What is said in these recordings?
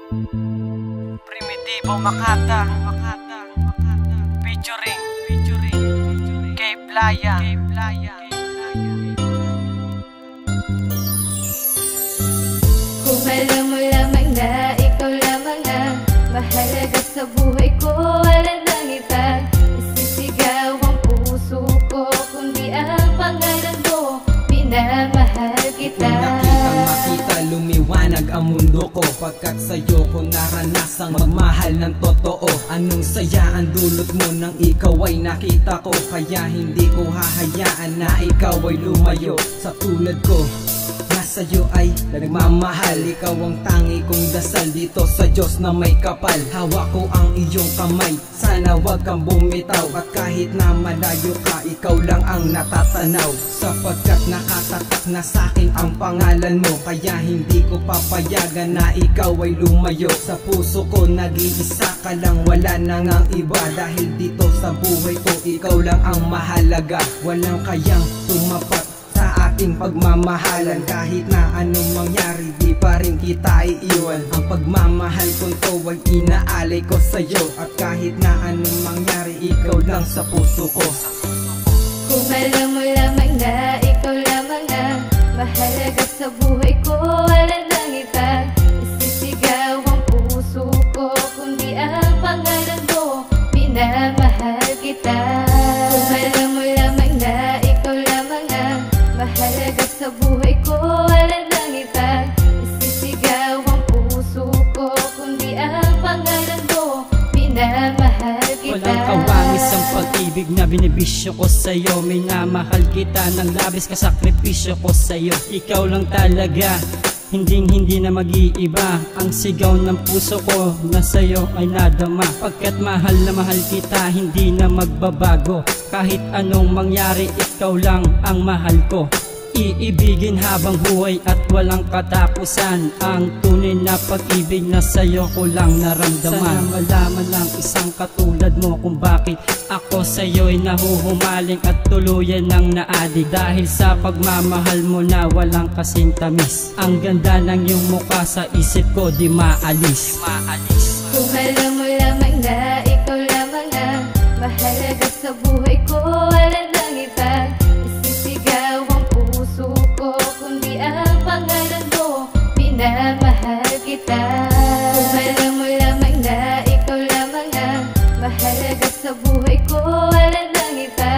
Primitivo Makata featuring K-Playa. Kung alam mo lamang na ikaw lamang na mahalaga sa buhay ko, wala nang iba isisigaw ang puso ko, kundi ang pangalan mo, minamahal kita. Kung makita, lumiwanag ang mundo ko, pagkat sa'yo ko naranasang magmahal ng totoo. Anong saya ang dulot mo nang ikaw ay nakita ko, kaya hindi ko hahayaan na ikaw ay lumayo. Sa tulad ko na sa'yo ay nagmamahal, ikaw ang tangi kong dasal dito sa Diyos na may kapal. Hawak ko ang iyong kamay, sana wag kang bumitaw, at kahit na malayo ka, ikaw lang ang natatanaw. Sapagkat nakatatak na sa'kin ang pangalan mo, kaya hindi ko papayagan na ikaw ay lumayo. Sa puso ko nag-iisa ka lang, wala nang ang iba, dahil dito sa buhay ko ikaw lang ang mahalaga. Walang kayang tumapat sa ating pagmamahalan, kahit na anong mangyari di pa rin kita iiwan. Ang pagmamahal kong to ay inaalay ko sa'yo, at kahit na anong mangyari ikaw lang sa puso ko. Kung alam mo lamang na ikaw lamang na mahalaga sa buhay ko, wala nang iba isisigaw ang puso ko, kundi ang pangalan mo, minamahal kita. Kung alam mo lamang na ikaw lamang na mahalaga sa buhay ko, wala nang iba isisigaw ang puso ko, kundi ang pangalan mo, minamahal kita. Walang kawangis ang pag-ibig na binibisyo ko sa'yo, minamahal kita ng labis, kasakripisyo ko sa'yo. Ikaw lang talaga, hindi na mag-iiba, ang sigaw ng puso ko na sa'yo ay nadama. Pagkat mahal na mahal kita, hindi na magbabago, kahit anong mangyari ikaw lang ang mahal ko. Iibigin habang buhay at walang katapusan, ang tunay na pag-ibig na sa'yo ko lang naramdaman. Sana malaman ng isang katulad mo kung bakit ako sa'yo'y nahuhumaling at tuluyan ng naadik. Dahil sa pagmamahal mo na walang kasing tamis, ang ganda ng iyong mukha sa isip ko di maalis. Kung alam mo lamang na ikaw lamang na mahalaga sa buhay ko, wala nang iba isisigaw ang puso ko, kundi ang pangalan mo, minamahal kita. Kung alam mo lamang na ikaw lamang na mahalaga sa buhay ko, wala nang iba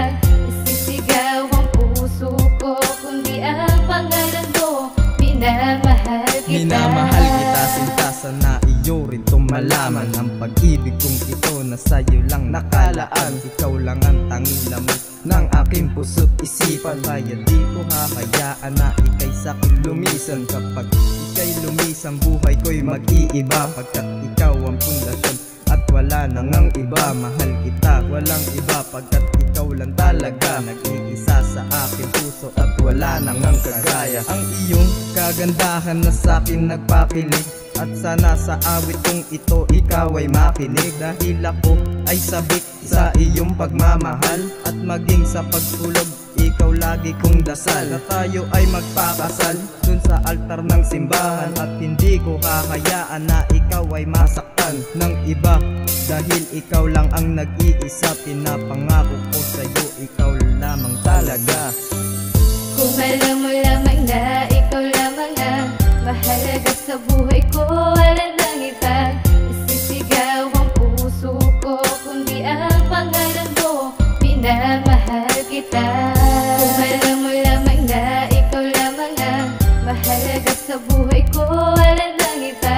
isisigaw ang puso ko, kundi ang pangalan mo, minamahal kita. Minamahal kita sinta, sana iyo rin tumalaman ang pag-ibig kong ito na sa'yo lang nakalaan. Ikaw lang ang tanging laman ng aking puso't isipan, kaya di ko hahayaan na ika'y sa'kin lumisan. Kapag ika'y lumisan, buhay ko'y mag-iiba, pagkat ikaw ang pundasyon at wala nang ang iba. Mahal kita, walang iba, pagkat ikaw lang talaga nag-iisa sa aking puso at wala nang ang kagaya. Ang iyong kagandahan na sa'kin nagpakilig, at sana sa awit kong ito ikaw ay makinig, dahil ako ay sabik sa iyong pagmamahal, at maging sa pagtulog ikaw lagi kong dasal, na tayo ay magpakasal dun sa altar ng simbahan. At hindi ko hahayaan na ikaw ay masaktan ng iba, dahil ikaw lang ang nag-iisa. Pinapangako ko sa'yo, ikaw lamang talaga. Kung alam mo lamang na ikaw lamang na mahalaga sa buhay ko, wala nang iba isisigaw ang puso ko, kundi ang pangalan mo, minamahal kita. Kung alam mo lamang na ikaw lamang na mahalaga sa buhay ko, wala nang iba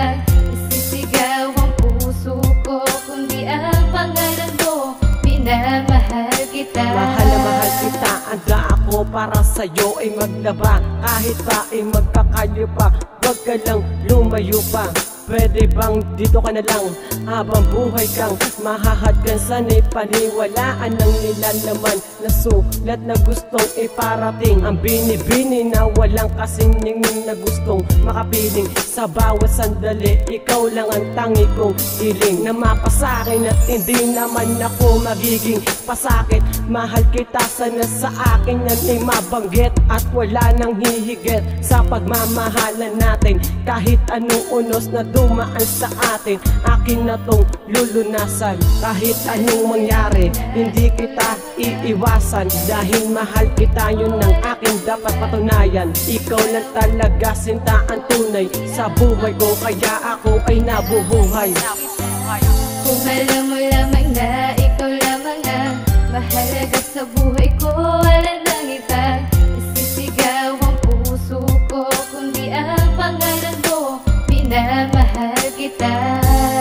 isisigaw ang puso ko, kundi ang pangalan mo, minamahal kita. Mahal na mahal kita, anda ako para sa'yo ay maglaba, kahit pa ay magkakayo pa, wag ka lang lumayo pa. Pwede bang dito ka na lang habang buhay kang mahahadgan, sana'y paniwalaan ng nilalaman na sulat na gustong iparating. Ang binibini na walang kasing ningning na gustong makapiling. Sa bawat sandali, ikaw lang ang tangi kong hiling. Na mapasakin at hindi naman ako magiging pasakit. Mahal kita, sana sa akin yan ay mabanggit. At wala nang hihigit sa pagmamahalan natin. Kahit anong unos na dumaan sa atin, akin na tong lulunasan. Kahit anong mangyari, hindi kita iiwasan. Dahil mahal kita, yun ang akin dapat patunayan. Ikaw lang talaga sinta ang tunay sa buhay ko, kaya ako ay nabubuhay. Kung alam mo lamang na ikaw lamang ang mahalaga sa buhay ko, wala nang iba isisigaw ang puso ko, kundi ang pangalan mo, minamahal kita.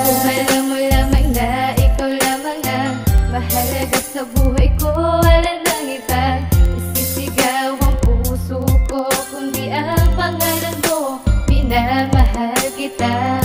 Kung alam mo lamang na ikaw lamang ang mahalaga sa buhay ko, wala nang iba isisigaw ang puso ko, kundi ang pangalan mo, minamahal kita.